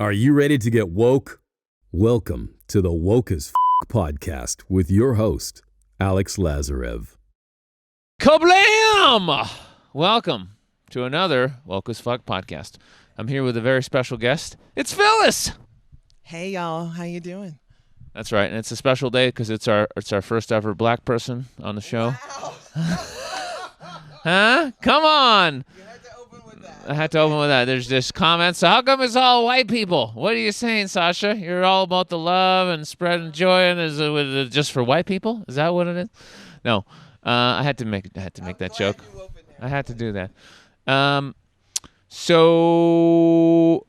Are you ready to get woke? Welcome to the Woke as podcast with your host, Alex Lazarev. Kablam! Welcome to another Woke as podcast. I'm here with a very special guest. It's Phyllis! Hey, y'all. How you doing? That's right, and it's a special day because it's our first ever black person on the show. Wow. Huh? Come on! You had to open with that. I had to open with that. There's just comments. So how come it's all white people? What are you saying, Sasha? You're all about the love and spreading joy, and is it just for white people? Is that what it is? No. I had to make that joke. I had to do that. So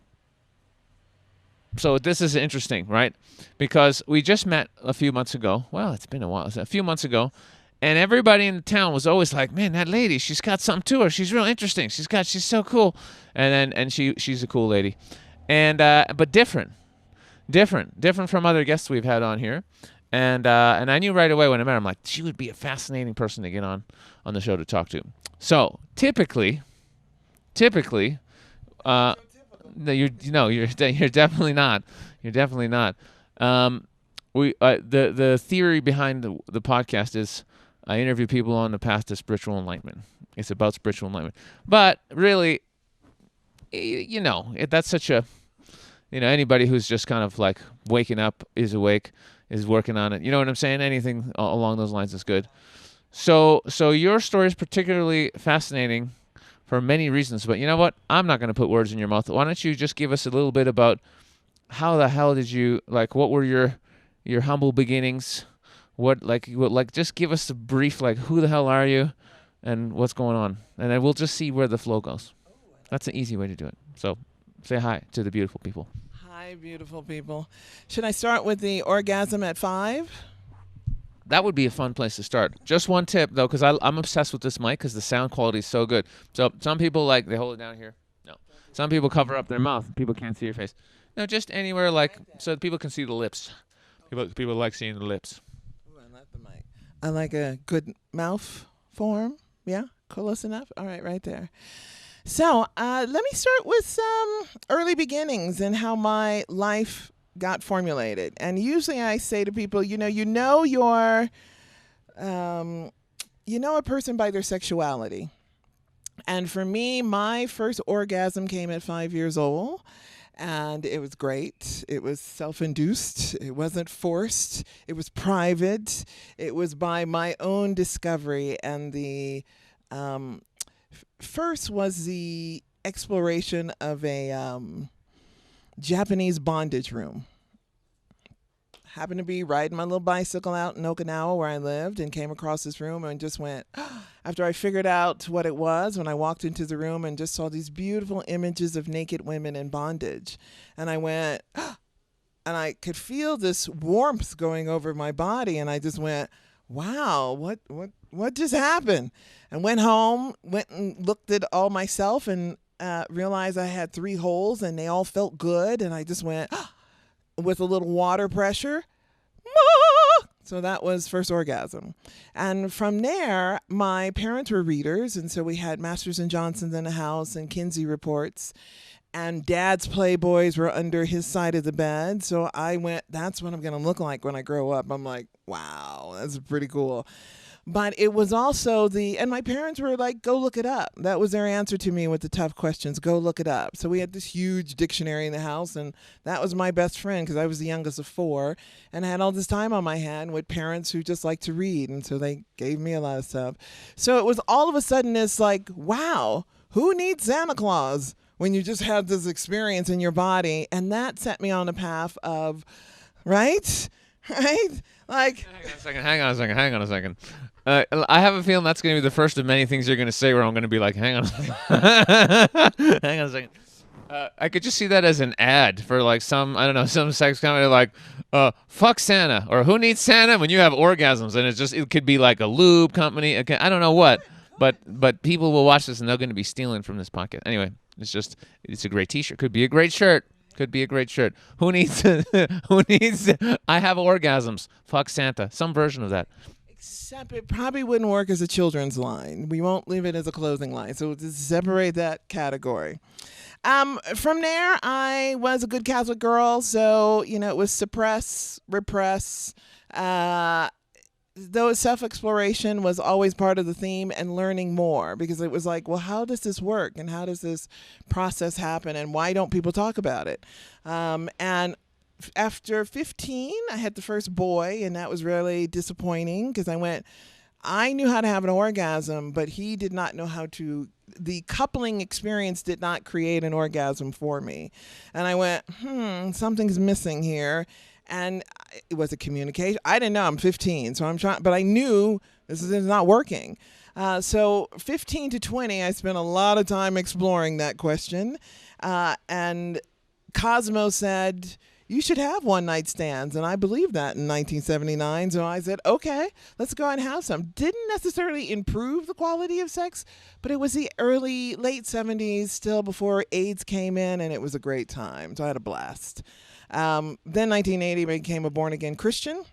this is interesting, right? Because we just met a few months ago. Well, it's been a while. A few months ago. And everybody in the town was always like, man, that lady, she's got something to her. She's real interesting. She's so cool. And she's a cool lady. And but different from other guests we've had on here. And I knew right away when I met her, I'm like, she would be a fascinating person to get on the show to talk to. So typically, no, you're definitely not. You're definitely not. The theory behind the podcast is I interview people on the path to spiritual enlightenment. It's about spiritual enlightenment, but really, that's such a, anybody who's just kind of like waking up is awake. Is working on it. You know what I'm saying? Anything along those lines is good. So your story is particularly fascinating for many reasons. But you know what? I'm not going to put words in your mouth. Why don't you just give us a little bit about how the hell did you, like, what were your humble beginnings? What just give us a brief, like, who the hell are you and what's going on? And then we'll just see where the flow goes. That's an easy way to do it. So say hi to the beautiful people. Hi, beautiful people. Should I start with the orgasm at 5? That would be a fun place to start. Just one tip, though, because I'm obsessed with this mic because the sound quality is so good. So some people, like, they hold it down here. No. Some people cover up their mouth. People can't see your face. No, just anywhere, like, so people can see the lips. People like seeing the lips. Ooh, I like the mic. I like a good mouth form. Yeah? Close enough? All right there. So let me start with some early beginnings and how my life got formulated. And usually I say to people, you know a person by their sexuality. And for me, my first orgasm came at 5 years old. And it was great. It was self-induced. It wasn't forced. It was private. It was by my own discovery. And the first was the exploration of a Japanese bondage room. Happened to be riding my little bicycle out in Okinawa where I lived and came across this room and just went, after I figured out what it was, when I walked into the room and just saw these beautiful images of naked women in bondage. And I went, and I could feel this warmth going over my body. And I just went, wow, what just happened? And went home, went and looked at all myself and realized I had 3 holes and they all felt good. And I just went, with a little water pressure. So that was first orgasm. And from there, my parents were readers. And so we had Masters and Johnsons in the house and Kinsey reports. And Dad's Playboys were under his side of the bed. So I went, that's what I'm going to look like when I grow up. I'm like, wow, that's pretty cool. But it was also and my parents were like, go look it up. That was their answer to me with the tough questions. Go look it up. So we had this huge dictionary in the house, and that was my best friend because I was the youngest of 4 and I had all this time on my hand with parents who just like to read. And so they gave me a lot of stuff. So it was all of a sudden it's like, wow, who needs Santa Claus when you just have this experience in your body? And that set me on a path of, right? Like, Hang on a second. I have a feeling that's going to be the first of many things you're going to say where I'm going to be like, hang on a second. Hang on a second. I could just see that as an ad for like some sex company like, fuck Santa, or who needs Santa when you have orgasms. And it could be like a lube company. Okay, I don't know what, but people will watch this and they're going to be stealing from this pocket. Anyway, it's a great t-shirt. Could be a great shirt. Who needs I have orgasms. Fuck Santa. Some version of that. Except it probably wouldn't work as a children's line. We won't leave it as a clothing line. So just separate that category. From there, I was a good Catholic girl. So, it was suppress, repress. Though self-exploration was always part of the theme, and learning more, because it was like, well, how does this work? And how does this process happen? And why don't people talk about it? And after 15, I had the first boy, and that was really disappointing, because I knew how to have an orgasm, but he did not know how to. The coupling experience did not create an orgasm for me. And I went, something's missing here. And it was a communication. I didn't know. I'm 15, so I'm trying, but I knew this is not working. So 15 to 20, I spent a lot of time exploring that question. And Cosmo said, you should have one-night stands. And I believed that in 1979. So I said, okay, let's go and have some. Didn't necessarily improve the quality of sex, but it was the late 70s, still before AIDS came in, and it was a great time. So I had a blast. Then 1980, I became a born-again Christian.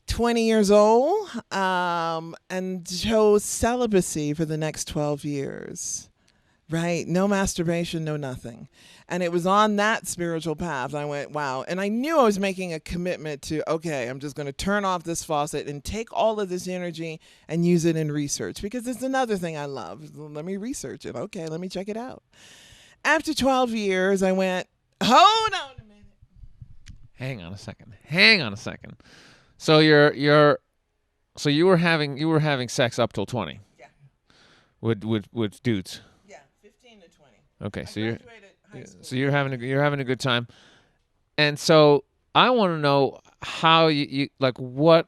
20 years old, and chose celibacy for the next 12 years. Right? No masturbation, no nothing. And it was on that spiritual path. I went, wow. And I knew I was making a commitment to, okay, I'm just going to turn off this faucet and take all of this energy and use it in research, because it's another thing I love. Let me research it. Okay, let me check it out. After 12 years, I went, hold on a minute. Hang on a second. So you were having sex up till 20. Yeah. With dudes. Yeah, 15 to 20. Okay, so You're you're having a good time. And so I want to know how you like, what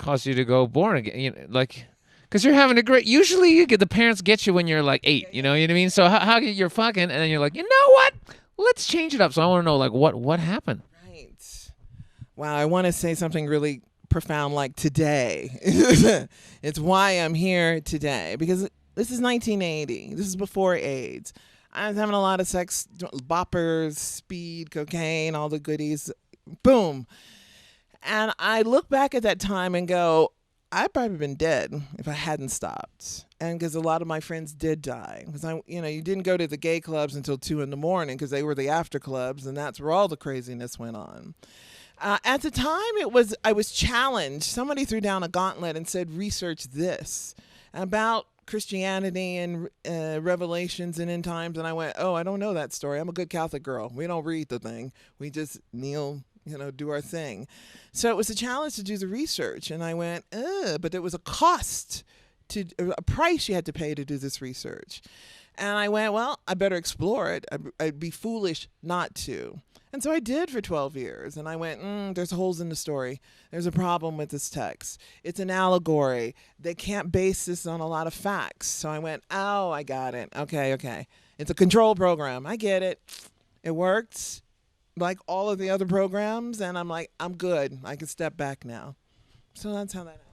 caused you to go born again? Because you're having a great. Usually the parents get you when you're like 8. You know what I mean? So how you're fucking, and then you're like, you know what? Let's change it up. So I want to know, like, what happened? Right. Wow, I want to say something really profound, like today. It's why I'm here today, because this is 1980. This is before AIDS. I was having a lot of sex, boppers, speed, cocaine, all the goodies. Boom. And I look back at that time and go, I'd probably been dead if I hadn't stopped. And because a lot of my friends did die. Because you didn't go to the gay clubs until 2 a.m. because they were the after clubs, and that's where all the craziness went on. At the time, I was challenged. Somebody threw down a gauntlet and said, research this about Christianity and revelations and end times. And I went, oh, I don't know that story. I'm a good Catholic girl. We don't read the thing. We just kneel, do our thing. So it was a challenge to do the research. And I went, but there was a cost, a price you had to pay to do this research. And I went, well, I better explore it. I'd be foolish not to. And so I did for 12 years. And I went, there's holes in the story. There's a problem with this text. It's an allegory. They can't base this on a lot of facts. So I went, oh, I got it. Okay. It's a control program. I get it. It worked like all of the other programs. And I'm like, I'm good. I can step back now. So that's how that happened.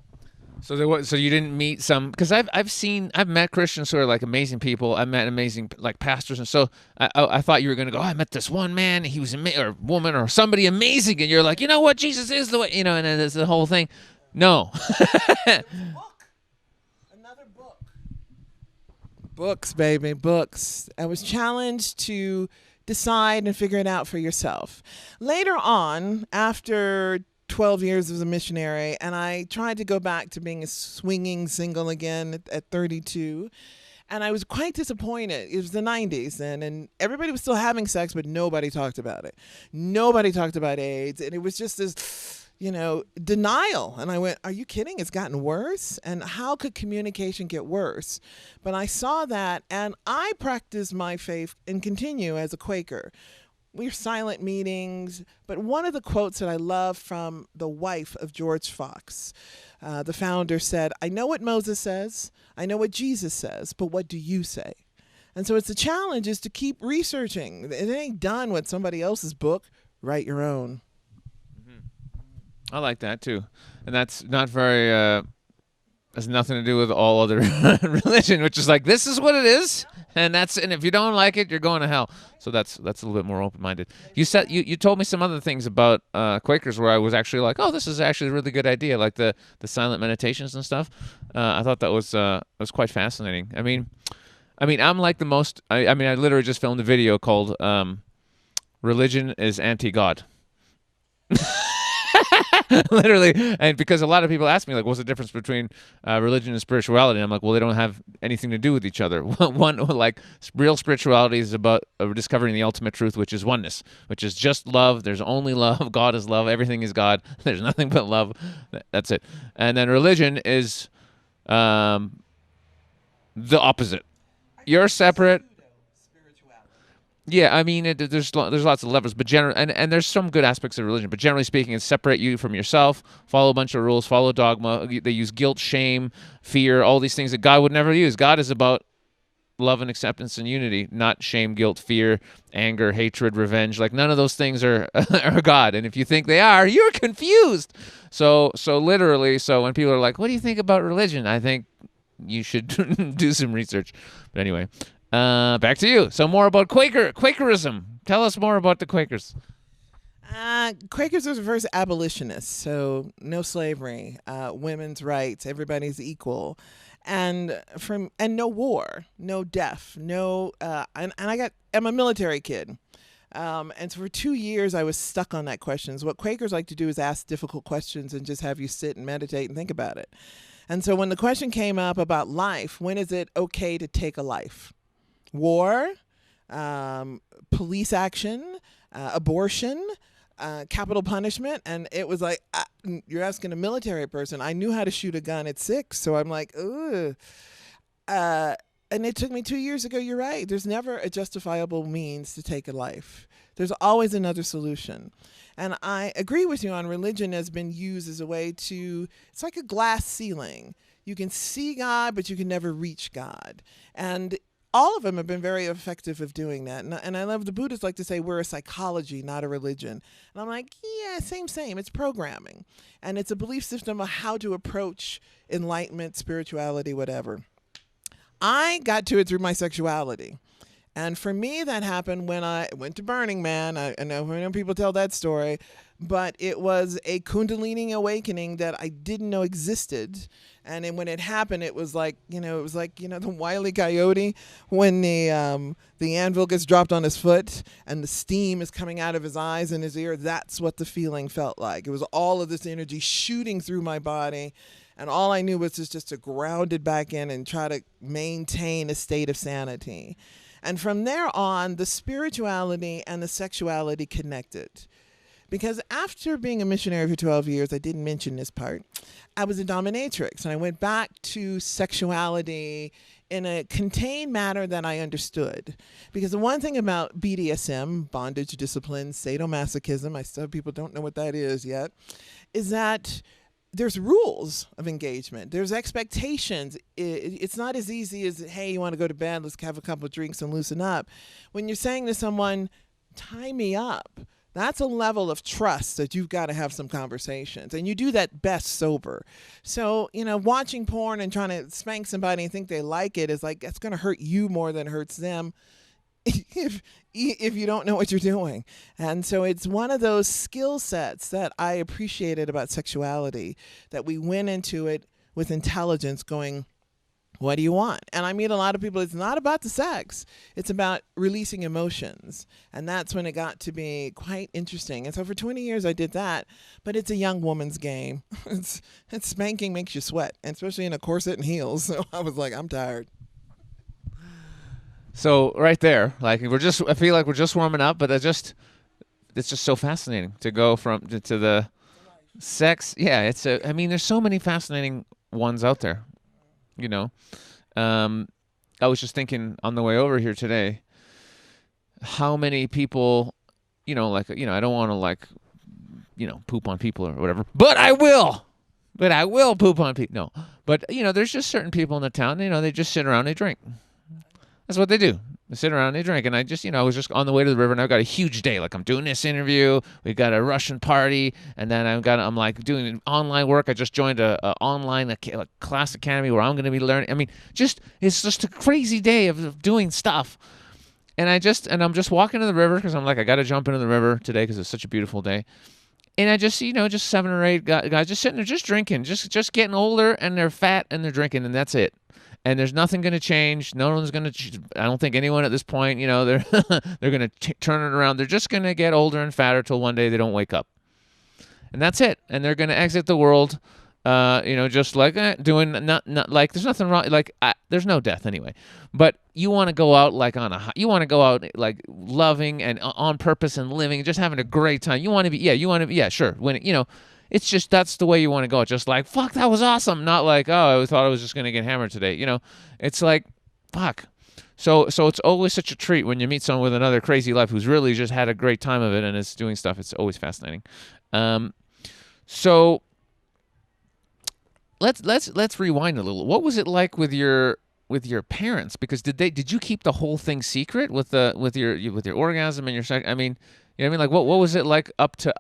So you didn't meet some, because I've met Christians who are like amazing people. I've met amazing like pastors, and so I thought you were gonna go, I met this one man, he was or woman or somebody amazing, and you're like, you know what, Jesus is the way, and then there's the whole thing. No. Another book. Books, baby, books. I was challenged to decide and figure it out for yourself. Later on, after 12 years as a missionary, and I tried to go back to being a swinging single again at 32, and I was quite disappointed. It was the 90s, and everybody was still having sex, but nobody talked about it. Nobody talked about AIDS, and it was just this, denial. And I went, are you kidding? It's gotten worse? And how could communication get worse? But I saw that, and I practiced my faith and continue as a Quaker. We're silent meetings, but one of the quotes that I love from the wife of George Fox, the founder, said, I know what Moses says, I know what Jesus says, but what do you say? And so it's a challenge is to keep researching. It ain't done with somebody else's book. Write your own. I like that too. And that's not very has nothing to do with all other religion, which is like, this is what it is, and if you don't like it, you're going to hell. So that's a little bit more open-minded. You told me some other things about Quakers where I was actually like, oh, this is actually a really good idea, like the silent meditations and stuff. I thought that was quite fascinating. I mean, I'm like the most. I literally just filmed a video called "Religion is Anti-God." Literally, and because a lot of people ask me, like, what's the difference between religion and spirituality? And I'm like, well, they don't have anything to do with each other. One, like, real spirituality is about discovering the ultimate truth, which is oneness, which is just love. There's only love. God is love. Everything is God. There's nothing but love. That's it. And then religion is the opposite. You're separate. Yeah, I mean, there's lots of levels, but and there's some good aspects of religion, but generally speaking, it's separate you from yourself, follow a bunch of rules, follow dogma. They use guilt, shame, fear, all these things that God would never use. God is about love and acceptance and unity, not shame, guilt, fear, anger, hatred, revenge. Like, none of those things are God. And if you think they are, you're confused. So literally, when people are like, what do you think about religion? I think you should do some research. But anyway. Back to you. So more about Quakerism. Tell us more about the Quakers. Quakers was the first abolitionists, so no slavery, women's rights, everybody's equal, and no war, no death, no. I'm a military kid, and so for 2 years I was stuck on that question. So what Quakers like to do is ask difficult questions and just have you sit and meditate and think about it. And so when the question came up about life, when is it okay to take a life? War, police action, abortion, capital punishment. And it was like, you're asking a military person. I knew how to shoot a gun at 6. So I'm like, ugh. And it took me 2 years to go, you're right. There's never a justifiable means to take a life. There's always another solution. And I agree with you on religion has been used as a way to, it's like a glass ceiling. You can see God, but you can never reach God. And all of them have been very effective of doing that. And I love the Buddhists like to say we're a psychology, not a religion. And I'm like, yeah, same. It's programming. And it's a belief system of how to approach enlightenment, spirituality, whatever. I got to it through my sexuality. And for me, that happened when I went to Burning Man. I know people tell that story, but it was a Kundalini awakening that I didn't know existed. And then when it happened, it was like, the Wile E. Coyote when the anvil gets dropped on his foot and the steam is coming out of his eyes and his ear. That's what the feeling felt like. It was all of this energy shooting through my body. And all I knew was just to ground it back in and try to maintain a state of sanity. And from there on, the spirituality and the sexuality connected. Because after being a missionary for 12 years, I didn't mention this part, I was a dominatrix. And I went back to sexuality in a contained manner that I understood. Because the one thing about BDSM, bondage, discipline, sadomasochism, I still have people don't know what that is yet, is that there's rules of engagement. There's expectations. It's not as easy as, hey, you want to go to bed, let's have a couple of drinks and loosen up. When you're saying to someone, tie me up, that's a level of trust that you've got to have some conversations. And you do that best sober. So, watching porn and trying to spank somebody and think they like it is like, that's going to hurt you more than it hurts them if you don't know what you're doing. And so it's one of those skill sets that I appreciated about sexuality, that we went into it with intelligence going, what do you want? And I meet a lot of people, it's not about the sex. It's about releasing emotions. And that's when it got to be quite interesting. And so for 20 years I did that, but it's a young woman's game. It's spanking makes you sweat, and especially in a corset and heels. So I was like, I'm tired. So right there, like I feel like we're just warming up, but it's just so fascinating to go to the sex. Yeah, there's so many fascinating ones out there, I was just thinking on the way over here today, how many people, I don't want to poop on people or whatever, but I will poop on people. No, but there's just certain people in the town, they just sit around, they drink. That's what they do. They sit around and they drink. And I just, I was just on the way to the river, and I've got a huge day. Like, I'm doing this interview. We've got a Russian party. And then I'm like doing online work. I just joined a online class academy where I'm going to be learning. I mean, it's just a crazy day of doing stuff. And I'm just walking to the river because I'm like, I got to jump into the river today because it's such a beautiful day. And I just see, just 7 or 8 guys just sitting there, just drinking, just getting older, and they're fat and they're drinking, and that's it. And there's nothing going to change. No one's going to. I don't think anyone at this point, they're they're going to turn it around. They're just going to get older and fatter till one day they don't wake up, and that's it. And they're going to exit the world, just like doing not like there's nothing wrong. Like there's no death anyway. But you want to go out like you want to go out like loving and on purpose and living, just having a great time. You want to be sure. When it's just that's the way you want to go. Just like, fuck, that was awesome. Not like, oh, I thought I was just going to get hammered today. It's like, fuck. So it's always such a treat when you meet someone with another crazy life who's really just had a great time of it and is doing stuff. It's always fascinating. So let's rewind a little. What was it like with your parents? Because did you keep the whole thing secret with your orgasm and your sex? I mean, like what was it like up to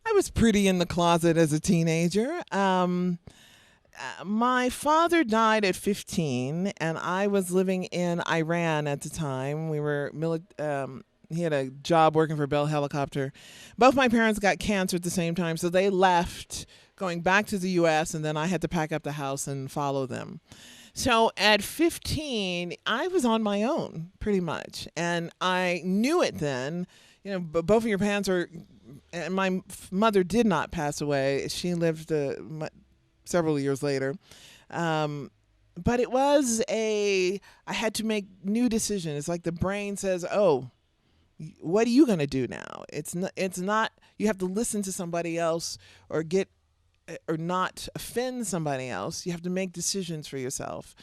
I was pretty in the closet as a teenager. My father died at 15, and I was living in Iran at the time. We were he had a job working for Bell Helicopter. Both my parents got cancer at the same time, so they left, going back to the U.S., and then I had to pack up the house and follow them. So at 15, I was on my own, pretty much, and I knew it then. But both of your parents are... And my mother did not pass away. She lived several years later. But it was I had to make new decisions. It's like the brain says, oh, what are you going to do now? It's not, you have to listen to somebody else or not offend somebody else. You have to make decisions for yourself.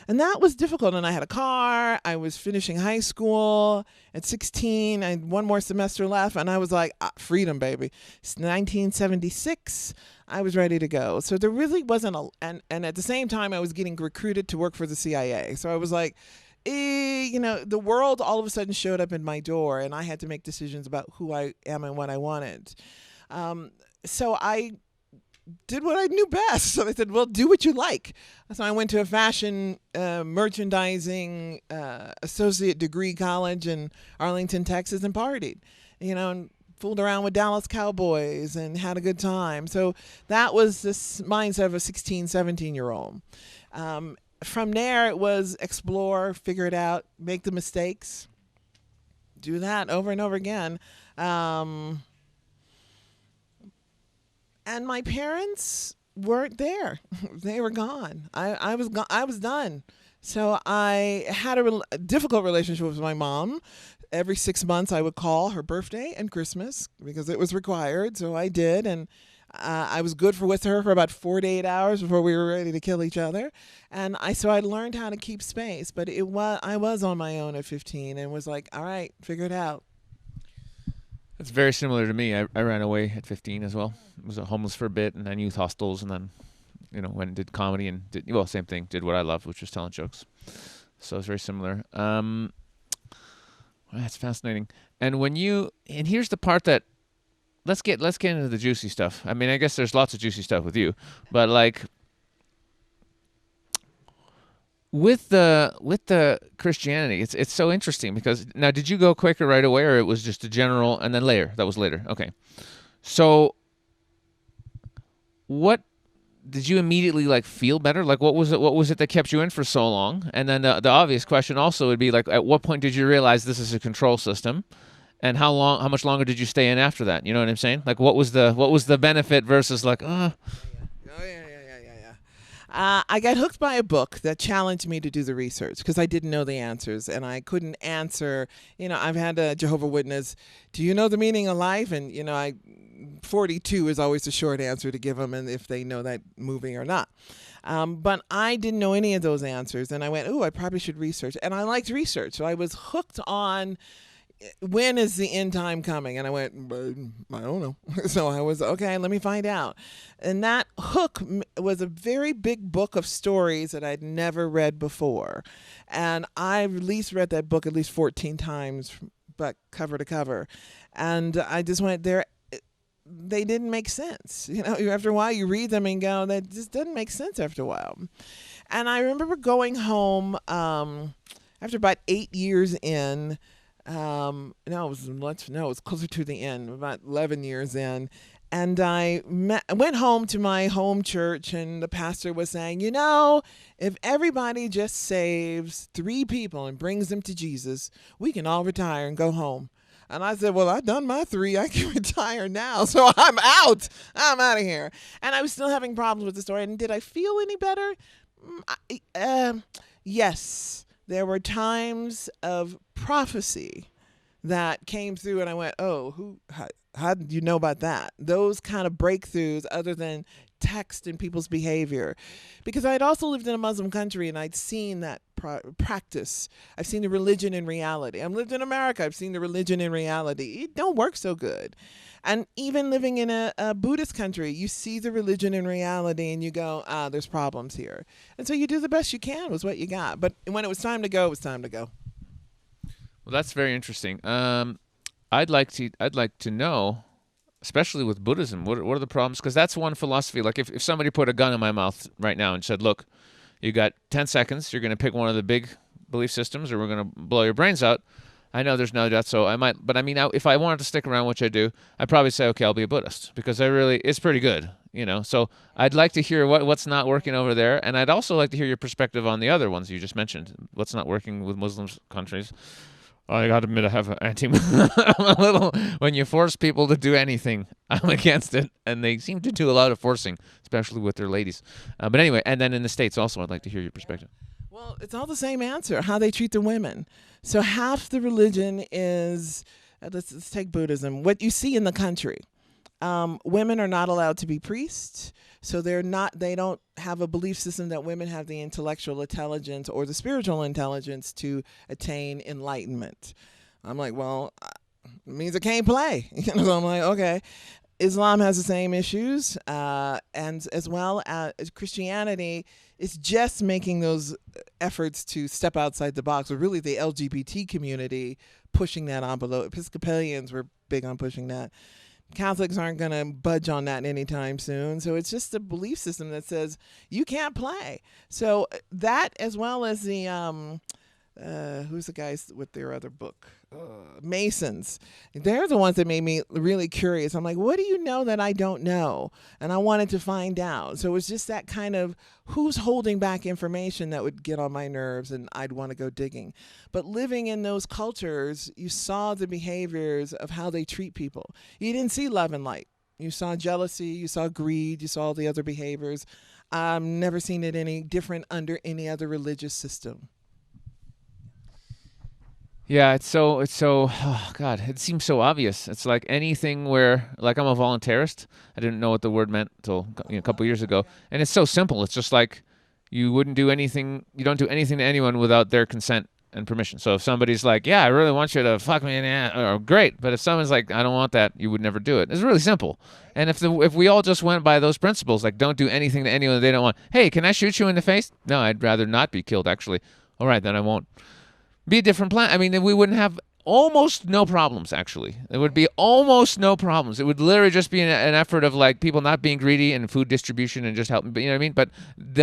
And that was difficult. And I had a car. I was finishing high school at 16. I had one more semester left. And I was like, freedom, baby. It's 1976. I was ready to go. So there really wasn't and at the same time, I was getting recruited to work for the CIA. So I was like, the world all of a sudden showed up in my door, and I had to make decisions about who I am and what I wanted. So I did what I knew best. So they said, well, do what you like. So I went to a fashion merchandising associate degree college in Arlington, Texas, and partied, and fooled around with Dallas Cowboys and had a good time. So that was this mindset of a 16, 17-year-old. From there, it was explore, figure it out, make the mistakes, do that over and over again. And my parents weren't there. They were gone. I was done. So I had a difficult relationship with my mom. Every 6 months I would call her birthday and Christmas because it was required. So I did. And I was good with her for about 4 to 8 hours before we were ready to kill each other. And so I learned how to keep space. But I was on my own at 15 and was like, all right, figure it out. It's very similar to me. I ran away at 15 as well. Was homeless for a bit, and then youth hostels, and then, went and did comedy and same thing. Did what I loved, which was telling jokes. So it's very similar. That's fascinating. And and here's the part that, let's get into the juicy stuff. I mean, I guess there's lots of juicy stuff with you, but like, with the Christianity, it's so interesting because now, did you go Quaker right away, or it was just a general and then later? That was later. Okay. So what did you immediately like feel better? Like what was it that kept you in for so long? And then the obvious question also would be like, at what point did you realize this is a control system? And how much longer did you stay in after that? You know what I'm saying? Like what was the benefit versus like, I got hooked by a book that challenged me to do the research because I didn't know the answers and I couldn't answer. I've had a Jehovah's Witness, do you know the meaning of life? And, 42 is always the short answer to give them, and if they know that movie or not. But I didn't know any of those answers. And I went, I probably should research. And I liked research. So I was hooked on when is the end time coming? And I went, I don't know. So I was, okay, let me find out. And that hook was a very big book of stories that I'd never read before. And I at least read that book at least 14 times, but cover to cover. And I just went there. They didn't make sense. After a while you read them and go, that just doesn't make sense after a while. And I remember going home after about 8 years in. It was closer to the end, about 11 years in. And I went home to my home church, and the pastor was saying, if everybody just saves 3 people and brings them to Jesus, we can all retire and go home. And I said, well, I've done my 3. I can retire now. So I'm out. I'm out of here. And I was still having problems with the story. And did I feel any better? Yes. There were times of prophecy that came through, and I went, oh, how did you know about that? Those kind of breakthroughs, other than text and people's behavior. Because I had also lived in a Muslim country, and I'd seen that practice. I've seen the religion in reality. I've lived in America. I've seen the religion in reality. It don't work so good. And even living in a Buddhist country, you see the religion in reality and you go, there's problems here. And so you do the best you can with what you got. But when it was time to go, it was time to go. Well, that's very interesting. I'd like to know, especially with Buddhism, what are the problems? Because that's one philosophy. Like if somebody put a gun in my mouth right now and said, look, you got 10 seconds, you're going to pick one of the big belief systems or we're going to blow your brains out. I know there's no doubt, so I might, but I mean, if I wanted to stick around, which I do, I'd probably say, okay, I'll be a Buddhist, because it's pretty good, So I'd like to hear what's not working over there, and I'd also like to hear your perspective on the other ones you just mentioned. What's not working with Muslim countries? I got to admit, I have I'm a little, when you force people to do anything, I'm against it, and they seem to do a lot of forcing, especially with their ladies. But anyway, and then in the States also, I'd like to hear your perspective. Well, it's all the same answer, how they treat the women. So half the religion is, let's take Buddhism, what you see in the country. Women are not allowed to be priests, so they don't have a belief system that women have the intellectual intelligence or the spiritual intelligence to attain enlightenment. I'm like, well, it means I can't play. So I'm like, okay. Islam has the same issues, and as well as Christianity is just making those efforts to step outside the box, or really the LGBT community pushing that envelope. Episcopalians were big on pushing that. Catholics aren't going to budge on that anytime soon. So it's just a belief system that says you can't play. So that, as well as the who's the guys with their other book? Masons. They're the ones that made me really curious. I'm like, what do you know that I don't know? And I wanted to find out. So it was just that kind of who's holding back information that would get on my nerves, and I'd want to go digging. But living in those cultures, you saw the behaviors of how they treat people. You didn't see love and light. You saw jealousy, you saw greed, you saw all the other behaviors. I've never seen it any different under any other religious system. Yeah, it's so, oh God, it seems so obvious. It's like anything where, like I'm a voluntarist. I didn't know what the word meant until a couple years ago. And it's so simple. It's just like you don't do anything to anyone without their consent and permission. So if somebody's like, yeah, I really want you to fuck me in the ass, or great. But if someone's like, I don't want that, you would never do it. It's really simple. And if we all just went by those principles, like don't do anything to anyone they don't want. Hey, can I shoot you in the face? No, I'd rather not be killed, actually. All right, then I won't. Be a different plan. I mean, we wouldn't have almost no problems, actually. There would be almost no problems. It would literally just be an effort of like people not being greedy and food distribution and just helping. But you know what I mean? But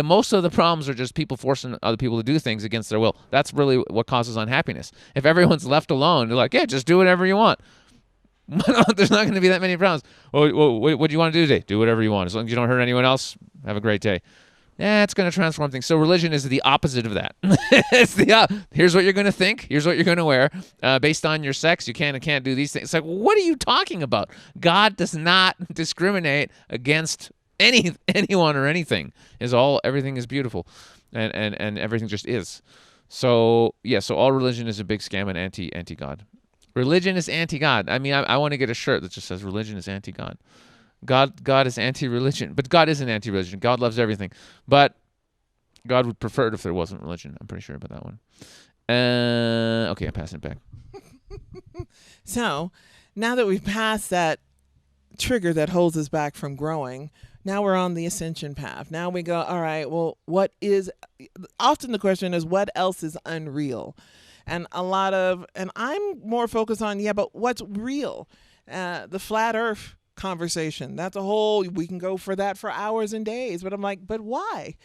most of the problems are just people forcing other people to do things against their will. That's really what causes unhappiness. If everyone's left alone, they're like, yeah, just do whatever you want. There's not going to be that many problems. Well, what do you want to do today? Do whatever you want. As long as you don't hurt anyone else, have a great day. Yeah, it's going to transform things. So religion is the opposite of that. It's here's what you're going to think. Here's what you're going to wear. Based on your sex, you can and can't do these things. It's like, what are you talking about? God does not discriminate against anyone or anything. Everything is beautiful, and everything just is. So yeah, so all religion is a big scam and anti-God. Religion is anti-God. I mean, I want to get a shirt that just says religion is anti-God. God is anti-religion, but God isn't anti-religion. God loves everything, but God would prefer it if there wasn't religion. I'm pretty sure about that one. Okay, I'm passing it back. So now that we've passed that trigger that holds us back from growing, now we're on the ascension path. Now we go, all right, well, often the question is, what else is unreal? And I'm more focused on, but what's real? The flat earth conversation. That's we can go for that for hours and days. But I'm like, but why?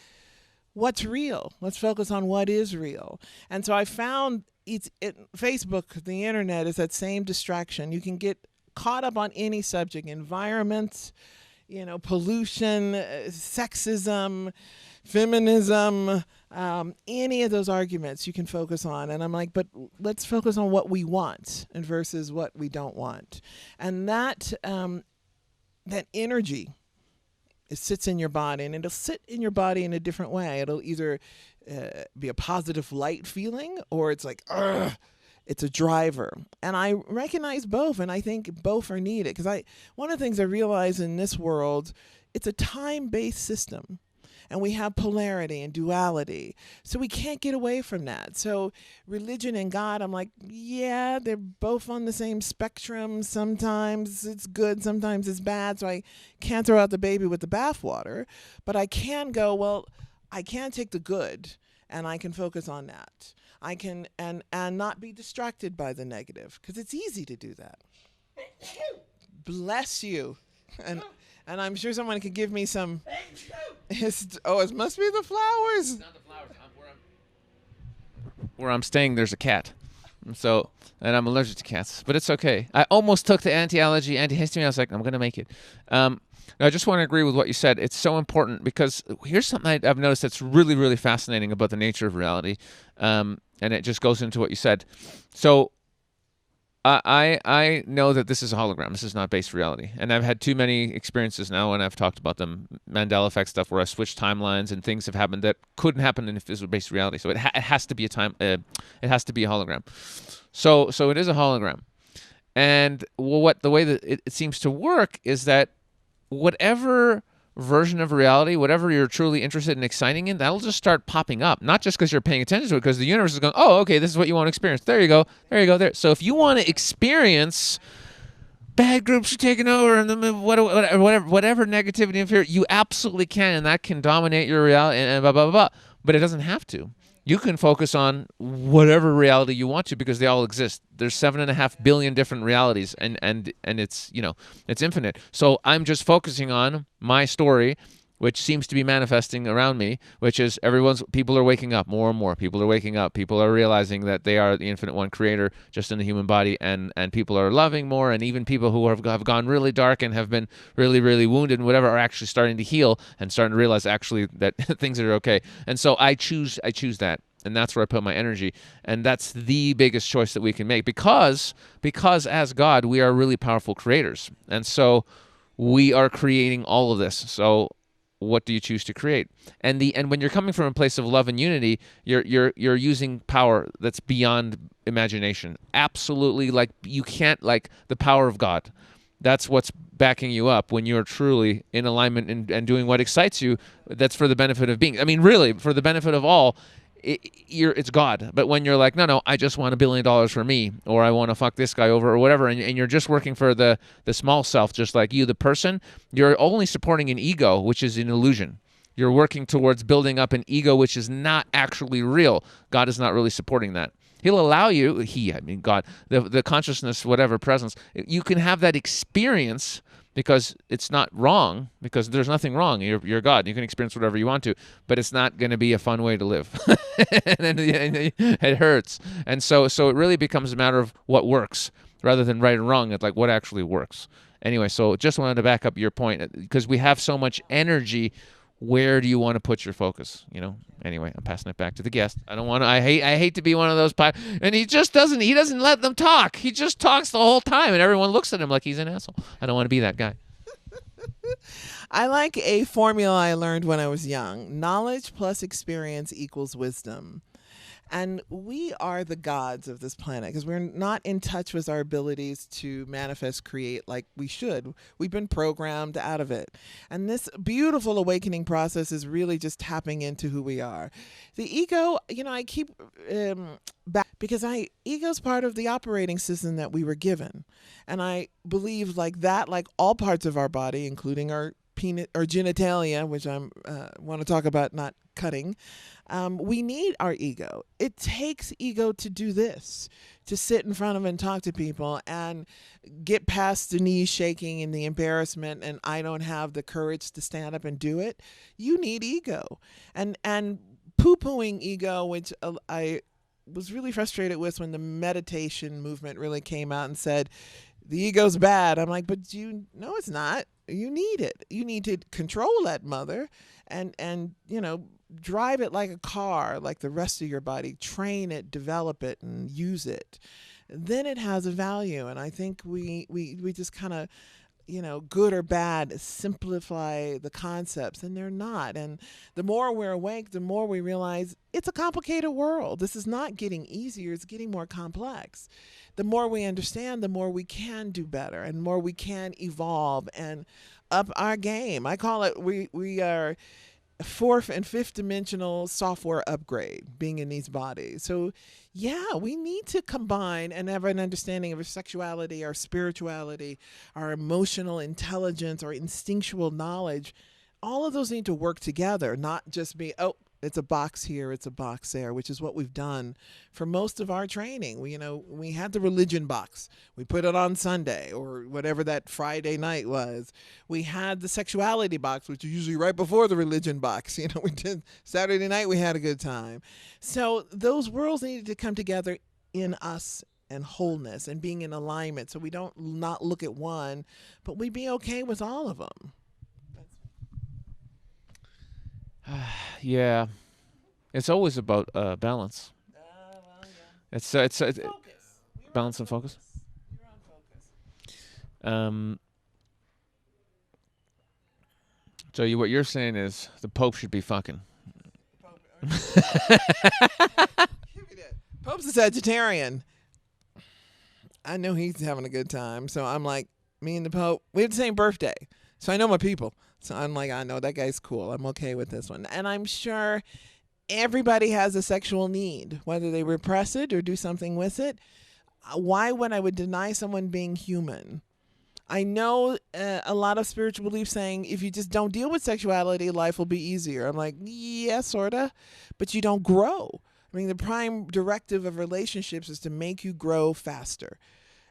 What's real? Let's focus on what is real. And so I found Facebook, the internet is that same distraction. You can get caught up on any subject, environment, pollution, sexism, feminism, any of those arguments you can focus on. And I'm like, but let's focus on what we want and versus what we don't want. And that energy, it sits in your body, and it'll sit in your body in a different way. It'll either be a positive light feeling, or it's like, ugh, it's a driver. And I recognize both, and I think both are needed. Because one of the things I realize in this world, it's a time-based system. And we have polarity and duality. So we can't get away from that. So religion and God, I'm like, yeah, they're both on the same spectrum. Sometimes it's good, sometimes it's bad. So I can't throw out the baby with the bathwater. But I can go, well, I can take the good and I can focus on that. I can and not be distracted by the negative, because it's easy to do that. Bless you. And I'm sure someone could give me some. It must be the flowers. It's not the flowers. Where I'm staying, there's a cat. And I'm allergic to cats, but it's okay. I almost took the anti-allergy, antihistamine. I was like, I'm going to make it. I just want to agree with what you said. It's so important, because here's something I've noticed that's really, really fascinating about the nature of reality. And it just goes into what you said. So I know that this is a hologram. This is not based reality. And I've had too many experiences now, and I've talked about them, Mandela effect stuff, where I switched timelines and things have happened that couldn't happen if this was based reality. So it has to be it has to be a hologram. So it is a hologram. And the way that it seems to work is that whatever version of reality, whatever you're truly interested in exciting in, that'll just start popping up. Not just because you're paying attention to it, because the universe is going, oh, okay, this is what you want to experience. There you go. There. So if you want to experience bad groups are taking over and whatever negativity and fear, you absolutely can, and that can dominate your reality and blah, blah, blah, blah. But it doesn't have to. You can focus on whatever reality you want to, because they all exist. There's 7.5 billion different realities, and it's it's infinite. So I'm just focusing on my story, which seems to be manifesting around me, which is people are waking up more and more. People are waking up. People are realizing that they are the infinite one creator just in the human body, and people are loving more, and even people who have gone really dark and have been really, really wounded and whatever are actually starting to heal and starting to realize actually that things are okay. And so I choose that. And that's where I put my energy. And that's the biggest choice that we can make, because as God, we are really powerful creators. And so we are creating all of this. So what do you choose to create? And when you're coming from a place of love and unity, you're using power that's beyond imagination. Absolutely, like you can't, like the power of God. That's what's backing you up when you're truly in alignment and doing what excites you. That's for the benefit of being. I mean, really, for the benefit of all. It's God. But when you're like, no, I just want $1 billion for me, or I want to fuck this guy over, or whatever, and you're just working for the small self, just like you, the person, you're only supporting an ego, which is an illusion. You're working towards building up an ego, which is not actually real. God is not really supporting that. He'll allow you, God, the consciousness, whatever presence, you can have that experience, because it's not wrong, because there's nothing wrong. You're God. You can experience whatever you want to, but it's not going to be a fun way to live. and it hurts. And so it really becomes a matter of what works rather than right or wrong. It's like what actually works. Anyway, so just wanted to back up your point, because we have so much energy. Where do you want to put your focus? Anyway, I'm passing it back to the guest. I hate to be one of those and he doesn't let them talk. He just talks the whole time, and everyone looks at him like he's an asshole. I don't want to be that guy. I like a formula I learned when I was young. Knowledge plus experience equals wisdom. And we are the gods of this planet, because we're not in touch with our abilities to manifest, create like we should. We've been programmed out of it. And this beautiful awakening process is really just tapping into who we are. The ego, I keep because ego's part of the operating system that we were given. And I believe like that, like all parts of our body, including our penis or genitalia, which I want to talk about not cutting, we need our ego. It takes ego to do this, to sit in front of and talk to people and get past the knees shaking and the embarrassment and I don't have the courage to stand up and do it. You need ego. And poo-pooing ego, which I was really frustrated with when the meditation movement really came out and said, the ego's bad. I'm like, but no, it's not. You need it. You need to control that mother and drive it like a car, like the rest of your body. Train it, develop it, and use it. Then it has a value. And I think we just kind of, good or bad, simplify the concepts, and they're not. And the more we're awake, the more we realize it's a complicated world. This is not getting easier, it's getting more complex. The more we understand, the more we can do better and more we can evolve and up our game. I call it, we are fourth and fifth dimensional software upgrade being in these bodies. So yeah, we need to combine and have an understanding of our sexuality, our spirituality, our emotional intelligence, our instinctual knowledge. All of those need to work together, not just be, oh, it's a box here, it's a box there, which is what we've done for most of our training. We had the religion box. We put it on Sunday or whatever that Friday night was. We had the sexuality box, which is usually right before the religion box. We did Saturday night, we had a good time. So those worlds needed to come together in us and wholeness and being in alignment, so we don't not look at one, but we be okay with all of them. Yeah, it's always about balance. Well, yeah. It's Focus. balance and focus. You're on focus. So what you're saying is the Pope should be fucking. Pope's a Sagittarian. I know he's having a good time, so I'm like, me and the Pope, we have the same birthday, so I know my people. So I'm like, I know that guy's cool. I'm okay with this one. And I'm sure everybody has a sexual need, whether they repress it or do something with it. Why would I deny someone being human? I know a lot of spiritual beliefs saying if you just don't deal with sexuality, life will be easier. I'm like, yeah, sort of, but you don't grow. I mean, the prime directive of relationships is to make you grow faster.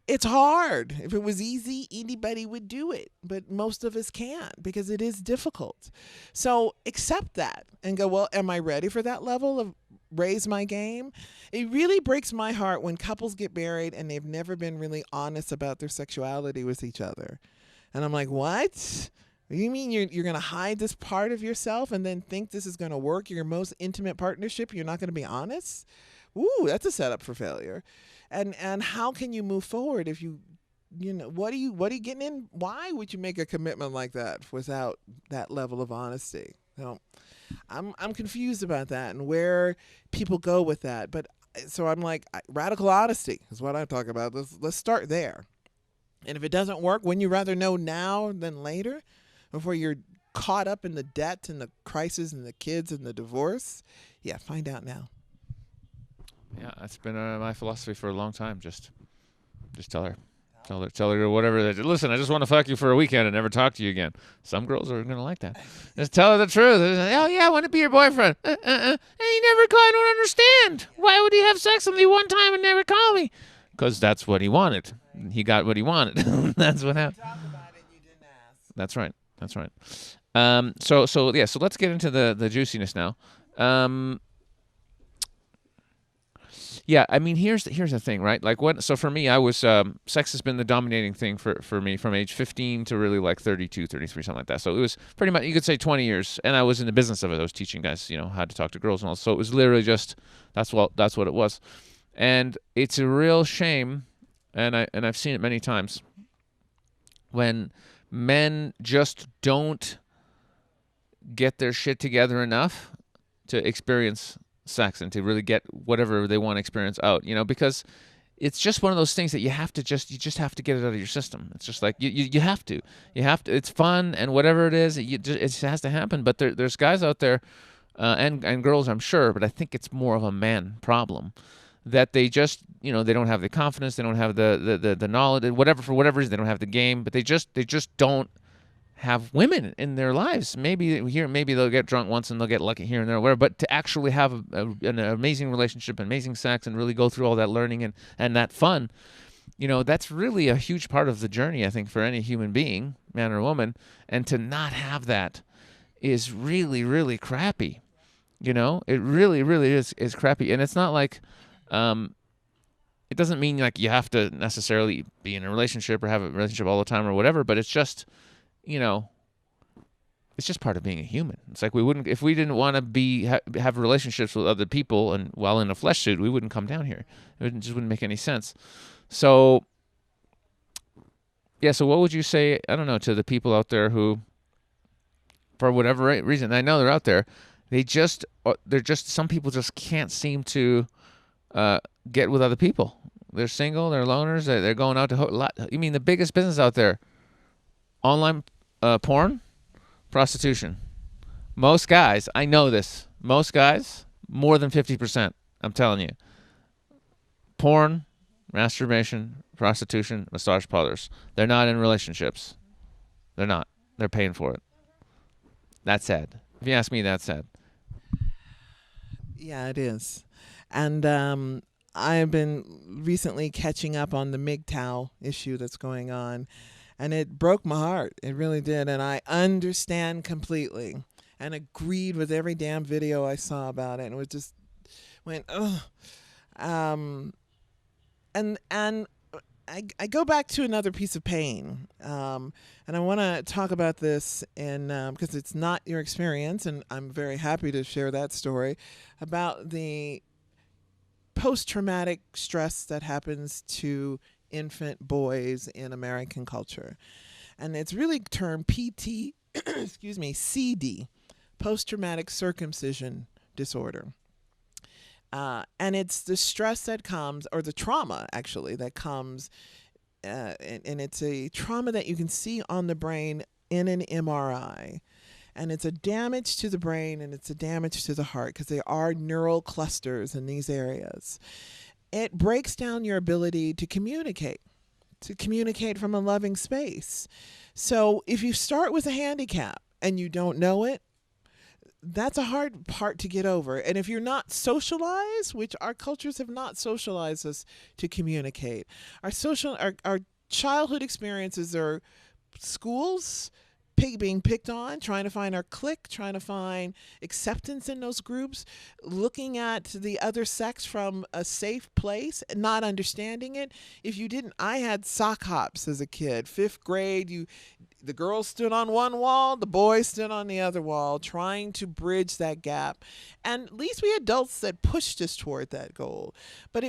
It's hard. If it was easy, anybody would do it. But most of us can't because it is difficult. So accept that and go, well, am I ready for that level of raise my game? It really breaks my heart when couples get married and they've never been really honest about their sexuality with each other. And I'm like, what? You mean you're going to hide this part of yourself and then think this is going to work? Your most intimate partnership, you're not going to be honest? Ooh, that's a setup for failure. And how can you move forward if what are you getting in? Why would you make a commitment like that without that level of honesty? I'm confused about that and where people go with that. But so I'm like, radical honesty is what I talk about. Let's start there. And if it doesn't work, wouldn't you rather know now than later, before you're caught up in the debt and the crisis and the kids and the divorce? Yeah, find out now. Yeah, that's been my philosophy for a long time. Just tell her whatever. Listen, I just want to fuck you for a weekend and never talk to you again. Some girls are gonna like that. Just tell her the truth. Oh yeah, I want to be your boyfriend. Hey, you never call. I don't understand. Why would he have sex with me one time and never call me? Because that's what he wanted. He got what he wanted. That's what happened. Talk about it, you didn't ask. That's right. So let's get into the juiciness now. Yeah, I mean, here's the thing, right? Like, so for me, I was, sex has been the dominating thing for me from age 15 to really like 32, 33, something like that. So it was pretty much, you could say 20 years, and I was in the business of it. I was teaching guys, how to talk to girls and all. So it was literally just, that's what it was. And it's a real shame, and I've seen it many times, when men just don't get their shit together enough to experience sex and to really get whatever they want to experience out, because it's just one of those things that you just have to get it out of your system. It's just like you have to, it's fun and whatever it is, it just has to happen. But there's guys out there and girls, I'm sure, but I think it's more of a man problem that they just, they don't have the confidence, they don't have the knowledge, whatever, for whatever reason, they don't have the game, but they just don't have women in their lives. Maybe they'll get drunk once and they'll get lucky here and there, or whatever. But to actually have an amazing relationship, amazing sex, and really go through all that learning and that fun, that's really a huge part of the journey, I think, for any human being, man or woman. And to not have that is really, really crappy. It really, really is crappy. And it's not like, it doesn't mean like you have to necessarily be in a relationship or have a relationship all the time or whatever, but it's just, it's just part of being a human. It's like if we didn't want to have relationships with other people and while in a flesh suit, we wouldn't come down here. It just wouldn't make any sense. So, yeah, so what would you say, I don't know, to the people out there who, for whatever reason, I know they're out there, some people just can't seem to get with other people. They're single, they're loners, they're going out to, you mean the biggest business out there? Online porn, prostitution. Most guys, I know this, more than 50%, I'm telling you. Porn, masturbation, prostitution, massage parlors. They're not in relationships. They're not. They're paying for it. That's sad. If you ask me, that's sad. Yeah, it is. And I've been recently catching up on the MGTOW issue that's going on. And it broke my heart. It really did. And I understand completely and agreed with every damn video I saw about it. And it was just went, ugh. And I go back to another piece of pain. And I want to talk about this because it's not your experience. And I'm very happy to share that story about the post-traumatic stress that happens to infant boys in American culture. And it's really termed CD, post-traumatic circumcision disorder. And it's the stress that comes, or the trauma actually that comes, and it's a trauma that you can see on the brain in an MRI. And it's a damage to the brain and it's a damage to the heart because there are neural clusters in these areas. It breaks down your ability to communicate from a loving space. So if you start with a handicap and you don't know it, that's a hard part to get over. And if you're not socialized, which our cultures have not socialized us to communicate, our childhood experiences are schools, being picked on, trying to find our clique, trying to find acceptance in those groups, looking at the other sex from a safe place, not understanding it. I had sock hops as a kid. 5th grade, the girls stood on one wall, the boys stood on the other wall, trying to bridge that gap. And at least we had adults that pushed us toward that goal. But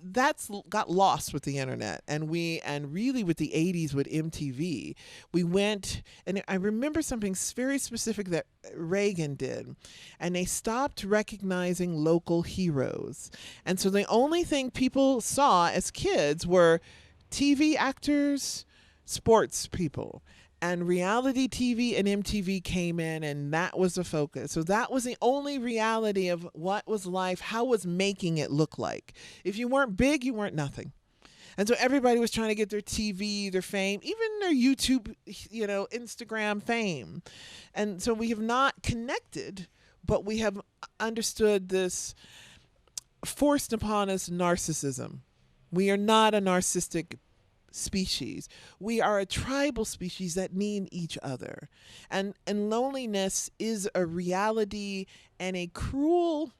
that's got lost with the internet. And really with the 80s with MTV, we went, and I remember something very specific that Reagan did. And they stopped recognizing local heroes. And so the only thing people saw as kids were TV actors, sports people. And reality TV and MTV came in, and that was the focus. So that was the only reality of what was life, how was making it look like. If you weren't big, you weren't nothing. And so everybody was trying to get their TV, their fame, even their YouTube, Instagram fame. And so we have not connected, but we have understood this forced upon us narcissism. We are not a narcissistic species. We are a tribal species that need each other. And loneliness is a reality and a cruel